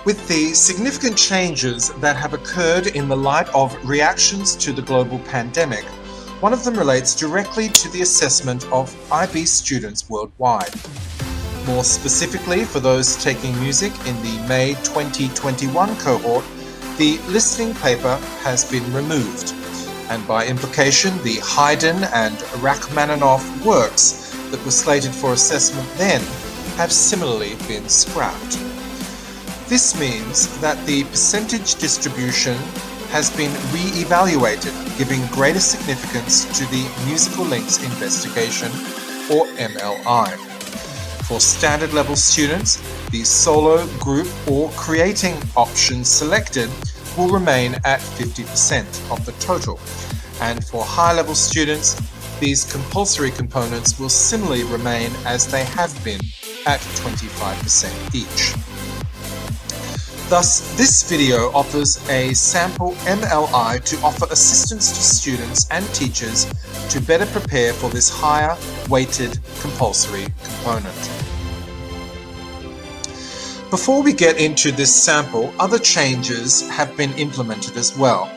With the significant changes that have occurred in the light of reactions to the global pandemic, one of them relates directly to the assessment of IB students worldwide. More specifically, for those taking music in the May 2021 cohort, the listening paper has been removed, and by implication, the Haydn and Rachmaninoff works that were slated for assessment then have similarly been scrapped. This means that the percentage distribution has been re-evaluated, giving greater significance to the musical links investigation, or MLI. For standard level students, the solo, group, or creating options selected will remain at 50% of the total, and for high level students, these compulsory components will similarly remain as they have been at 25% each. Thus, this video offers a sample MLI to offer assistance to students and teachers to better prepare for this higher weighted compulsory component. Before we get into this sample, other changes have been implemented as well,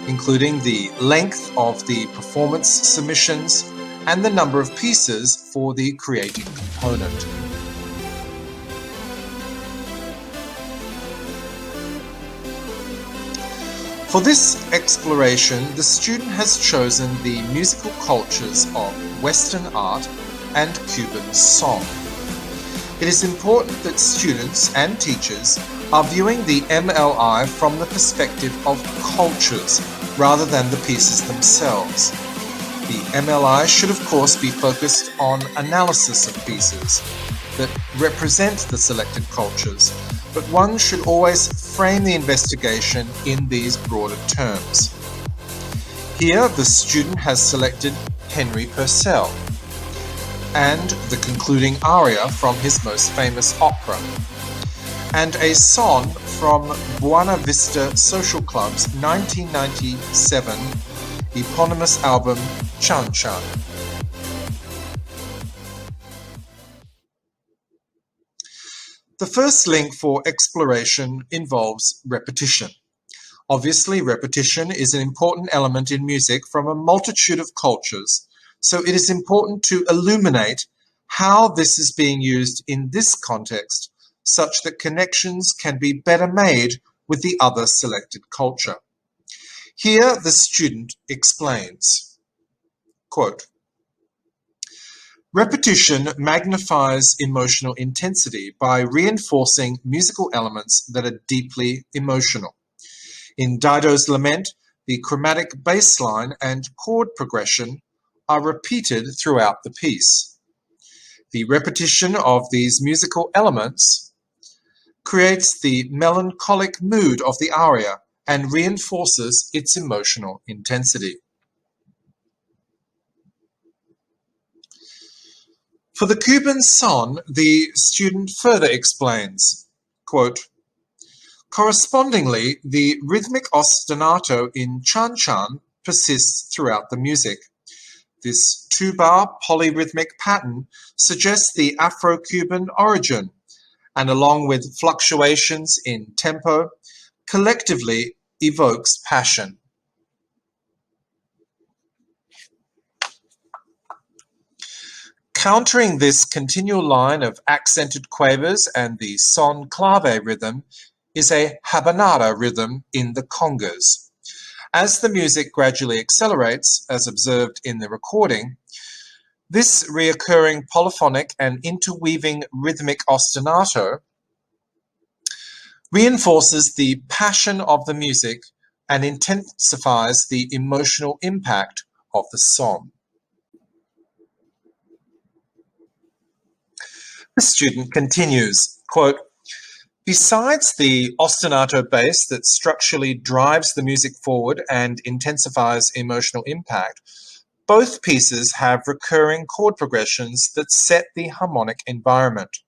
including the length of the performance submissions and the number of pieces for the creating component. For this exploration, the student has chosen the musical cultures of Western art and Cuban song. It is important that students and teachers are viewing the MLI from the perspective of cultures rather than the pieces themselves. The MLI should of course be focused on analysis of pieces that represent the selected cultures, but one should always frame the investigation in these broader terms. Here, the student has selected Henry Purcell and the concluding aria from his most famous opera, and a song from Bueno Vista Social Club's 1997 eponymous album Chan Chan. The first link for exploration involves repetition. Obviously, repetition is an important element in music from a multitude of cultures, so it is important to illuminate how this is being used in this context, such that connections can be better made with the other selected culture. Here, the student explains, quote, "Repetition magnifies emotional intensity by reinforcing musical elements that are deeply emotional. In Dido's Lament, the chromatic bass line and chord progression are repeated throughout the piece. The repetition of these musical elements creates the melancholic mood of the aria and reinforces its emotional intensity." For the Cuban son, the student further explains, quote, "Correspondingly, the rhythmic ostinato in Chan Chan persists throughout the music. This two-bar polyrhythmic pattern suggests the Afro-Cuban origin, and along with fluctuations in tempo, collectively evokes passion." Countering this continual line of accented quavers and the son clave rhythm is a habanada rhythm in the congas. As the music gradually accelerates, as observed in the recording, this reoccurring polyphonic and interweaving rhythmic ostinato reinforces the passion of the music and intensifies the emotional impact of the song. The student continues, quote, "Besides the ostinato bass that structurally drives the music forward and intensifies emotional impact, both pieces have recurring chord progressions that set the harmonic environment.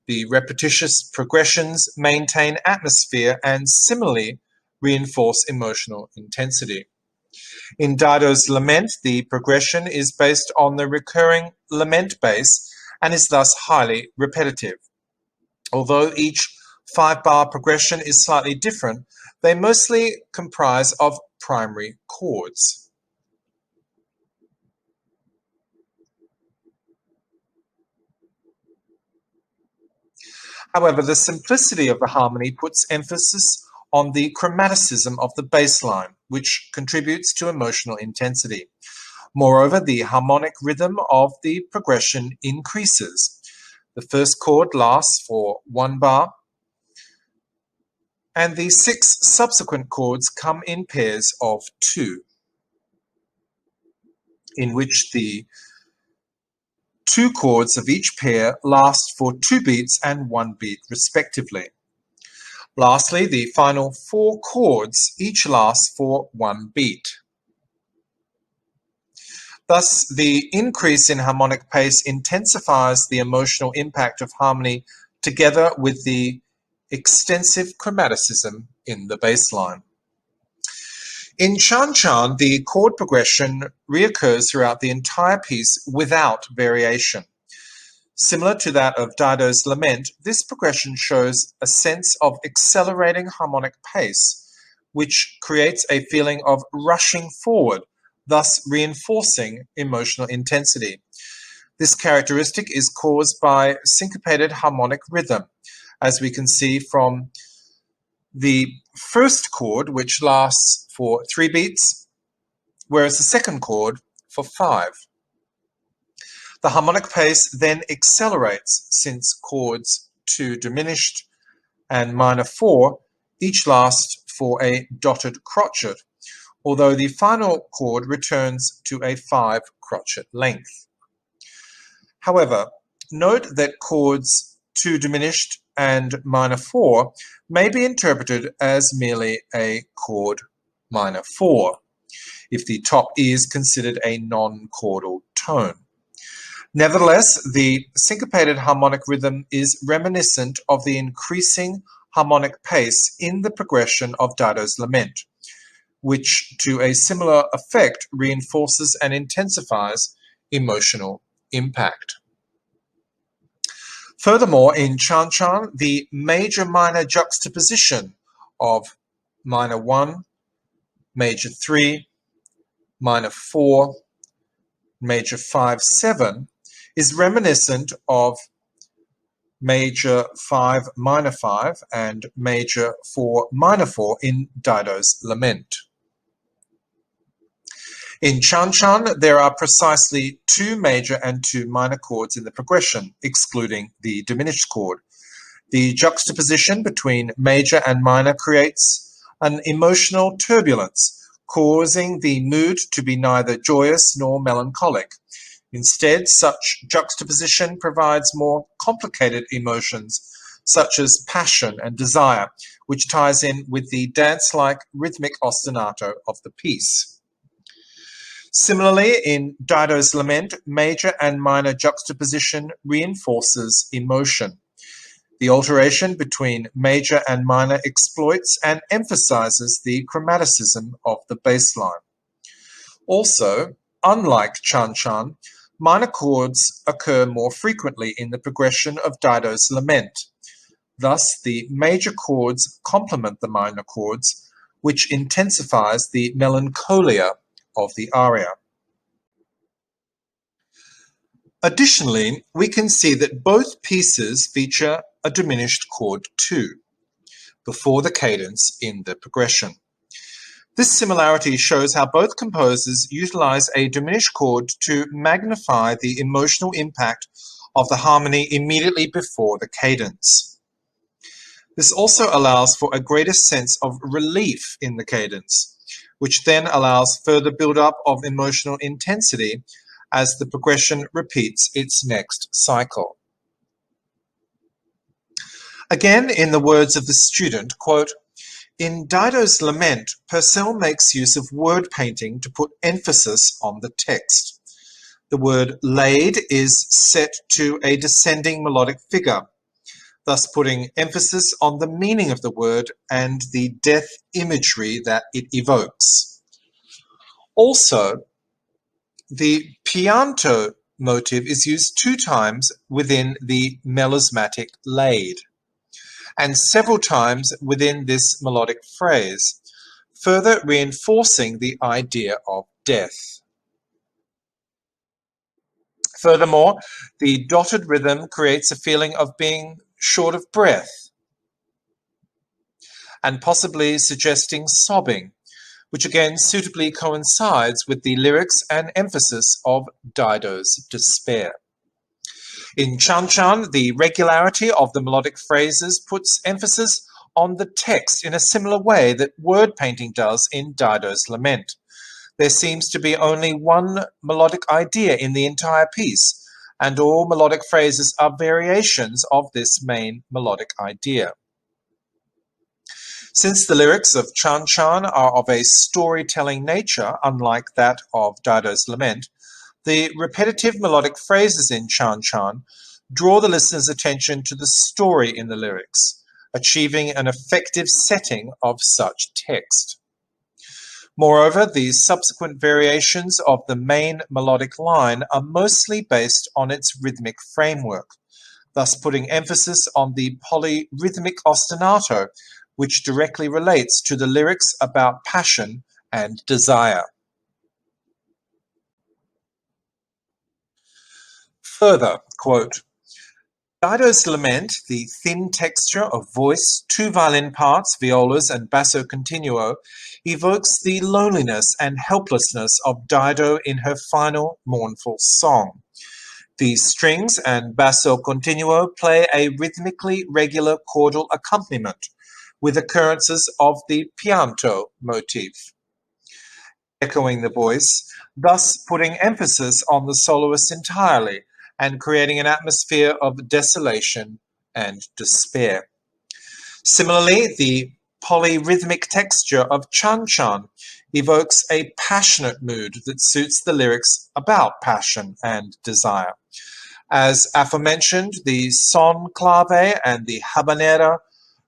The repetitious progressions maintain atmosphere and similarly reinforce emotional intensity. In Dido's Lament, the progression is based on the recurring lament bass and is thus highly repetitive. Although each 5-bar progression is slightly different. They mostly comprise of primary chords. However, the simplicity of the harmony puts emphasis on the chromaticism of the bass line, which contributes to emotional intensity. Moreover, the harmonic rhythm of the progression increases. The first chord lasts for 1 bar, and the 6 subsequent chords come in pairs of 2, in which the 2 chords of each pair last for 2 beats and 1 beat respectively. Lastly, the final 4 chords each last for 1 beat. Thus, the increase in harmonic pace intensifies the emotional impact of harmony together with the extensive chromaticism in the bass line. In Chan Chan, the chord progression reoccurs throughout the entire piece without variation. Similar to that of Dido's Lament, this progression shows a sense of accelerating harmonic pace, which creates a feeling of rushing forward, thus reinforcing emotional intensity. This characteristic is caused by syncopated harmonic rhythm, as we can see from the first chord, which lasts for 3 beats, whereas the second chord for 5. The harmonic pace then accelerates since chords 2 diminished and minor 4 each last for a dotted crotchet, although the final chord returns to a 5 crotchet length. However, note that chords 2 diminished and minor 4 may be interpreted as merely a chord minor 4, if the top E is considered a non-chordal tone. Nevertheless, the syncopated harmonic rhythm is reminiscent of the increasing harmonic pace in the progression of Dido's Lament, which to a similar effect reinforces and intensifies emotional impact. Furthermore, in Chan Chan, the major-minor juxtaposition of minor 1, major 3, minor 4, major 5, 7 is reminiscent of major 5, minor 5 and major 4, minor 4 in Dido's Lament. In Chan Chan, there are precisely 2 major and 2 minor chords in the progression, excluding the diminished chord. The juxtaposition between major and minor creates an emotional turbulence, causing the mood to be neither joyous nor melancholic. Instead, such juxtaposition provides more complicated emotions, such as passion and desire, which ties in with the dance-like rhythmic ostinato of the piece. Similarly, in Dido's Lament, major and minor juxtaposition reinforces emotion. The alteration between major and minor exploits and emphasizes the chromaticism of the bass line. Also, unlike Chan Chan, minor chords occur more frequently in the progression of Dido's Lament. Thus, the major chords complement the minor chords, which intensifies the melancholia of the aria. Additionally, we can see that both pieces feature a diminished chord 2 before the cadence in the progression. This similarity shows how both composers utilize a diminished chord to magnify the emotional impact of the harmony immediately before the cadence. This also allows for a greater sense of relief in the cadence, which then allows further build-up of emotional intensity as the progression repeats its next cycle. Again, in the words of the student, quote, "In Dido's Lament, Purcell makes use of word painting to put emphasis on the text. The word laid is set to a descending melodic figure, thus putting emphasis on the meaning of the word and the death imagery that it evokes. Also, the pianto motive is used 2 times within the melismatic laid. and several times within this melodic phrase, further reinforcing the idea of death. Furthermore, the dotted rhythm creates a feeling of being short of breath and possibly suggesting sobbing, which again suitably coincides with the lyrics and emphasis of Dido's despair. In Chan Chan, the regularity of the melodic phrases puts emphasis on the text in a similar way that word painting does in Dido's Lament. There seems to be only one melodic idea in the entire piece, and all melodic phrases are variations of this main melodic idea. Since the lyrics of Chan Chan are of a storytelling nature, unlike that of Dido's Lament, the repetitive melodic phrases in Chan Chan draw the listener's attention to the story in the lyrics, achieving an effective setting of such text. Moreover, the subsequent variations of the main melodic line are mostly based on its rhythmic framework, thus putting emphasis on the polyrhythmic ostinato, which directly relates to the lyrics about passion and desire. Further, quote, Dido's Lament, the thin texture of voice, two violin parts, violas and basso continuo, evokes the loneliness and helplessness of Dido in her final mournful song. The strings and basso continuo play a rhythmically regular chordal accompaniment with occurrences of the pianto motif, echoing the voice, thus putting emphasis on the soloist entirely and creating an atmosphere of desolation and despair. Similarly, the polyrhythmic texture of Chan Chan evokes a passionate mood that suits the lyrics about passion and desire. As aforementioned, the son clave and the habanera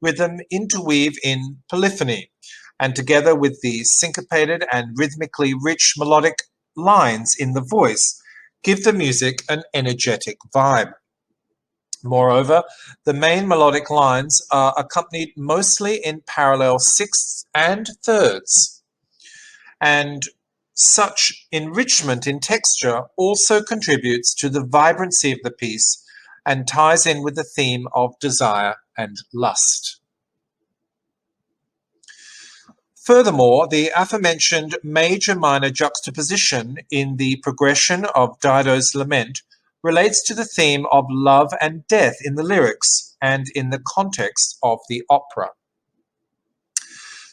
rhythm interweave in polyphony, and together with the syncopated and rhythmically rich melodic lines in the voice, give the music an energetic vibe. Moreover, the main melodic lines are accompanied mostly in parallel sixths and thirds, and such enrichment in texture also contributes to the vibrancy of the piece and ties in with the theme of desire and lust. Furthermore, the aforementioned major-minor juxtaposition in the progression of Dido's Lament relates to the theme of love and death in the lyrics and in the context of the opera.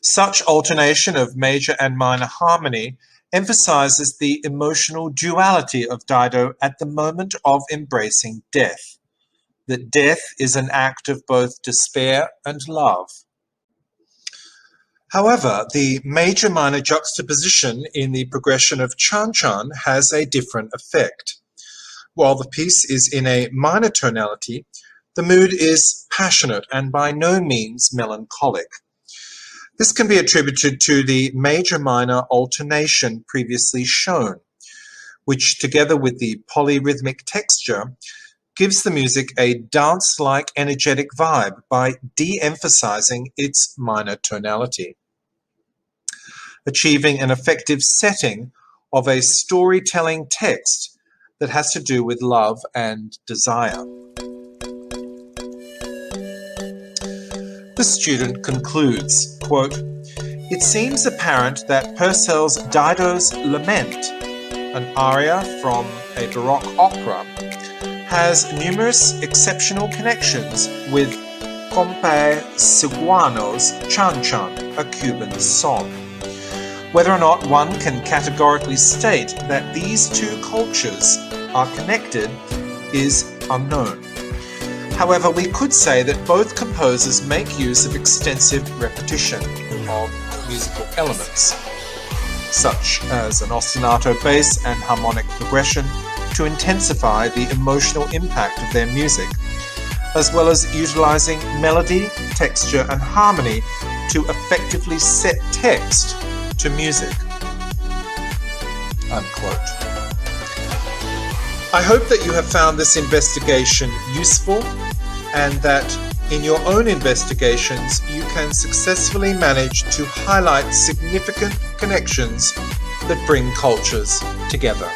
Such alternation of major and minor harmony emphasizes the emotional duality of Dido at the moment of embracing death, that death is an act of both despair and love. However, the major-minor juxtaposition in the progression of Chan Chan has a different effect. While the piece is in a minor tonality, the mood is passionate and by no means melancholic. This can be attributed to the major-minor alternation previously shown, which together with the polyrhythmic texture gives the music a dance-like energetic vibe by de-emphasizing its minor tonality, achieving an effective setting of a storytelling text that has to do with love and desire. The student concludes, quote, It seems apparent that Purcell's Dido's Lament, an aria from a Baroque opera, has numerous exceptional connections with Compe Seguano's Chan Chan, a Cuban song. Whether or not one can categorically state that these two cultures are connected is unknown. However, we could say that both composers make use of extensive repetition of musical elements, such as an ostinato bass and harmonic progression, to intensify the emotional impact of their music, as well as utilizing melody, texture, and harmony to effectively set text to music. Unquote. I hope that you have found this investigation useful and that In your own investigations, you can successfully manage to highlight significant connections that bring cultures together.